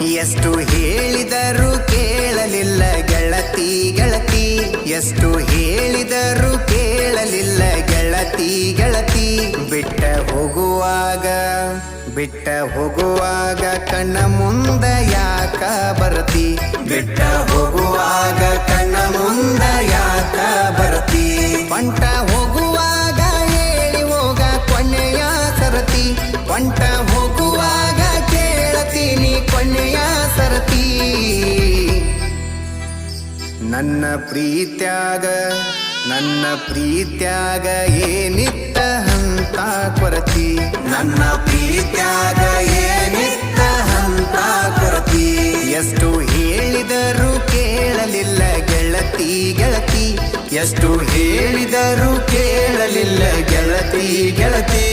ಎಷ್ಟು ಹೇಳಿದರೂ ಕೇಳಲಿಲ್ಲ ಗೆಳತಿ ಗೆಳತಿ, ಎಷ್ಟು ಹೇಳಿದರೂ ಕೇಳಲಿಲ್ಲ ಗೆಳತಿ ಗೆಳತಿ. ಬಿಟ್ಟ ಹೋಗುವಾಗ ಕಣ್ಣ ಮುಂದ ಯಾಕ ಬರತಿ, ಬಿಟ್ಟ ಹೋಗುವಾಗ ಕಣ್ಣ ಮುಂದ ಯಾಕ ಬರತಿ. ಬಂಟ ಹೋಗುವಾಗ ಹೇಳಿ ಹೋಗ ಕೊನೆಯ ಸರತಿ, ಬಂಟ ಹೋಗುವಾಗ ಕೇಳತೀನಿ ಕೊನೆಯ ಸರತಿ. ನನ್ನ ಪ್ರೀತ್ಯಾಗ ಏನಿತ್ತ ಹಂತ ಕೊರತಿ, ನನ್ನ ಪ್ರೀತ್ಯಾಗ ಏನಿತ್ತ ಹಂತ ಕೊರತಿ. ಎಷ್ಟು ಹೇಳಿದರೂ ಕೇಳಲಿಲ್ಲ ಗೆಳತಿ ಗೆಳತಿ, ಎಷ್ಟು ಹೇಳಿದರೂ ಕೇಳಲಿಲ್ಲ ಗೆಳತಿ ಗೆಳತಿ.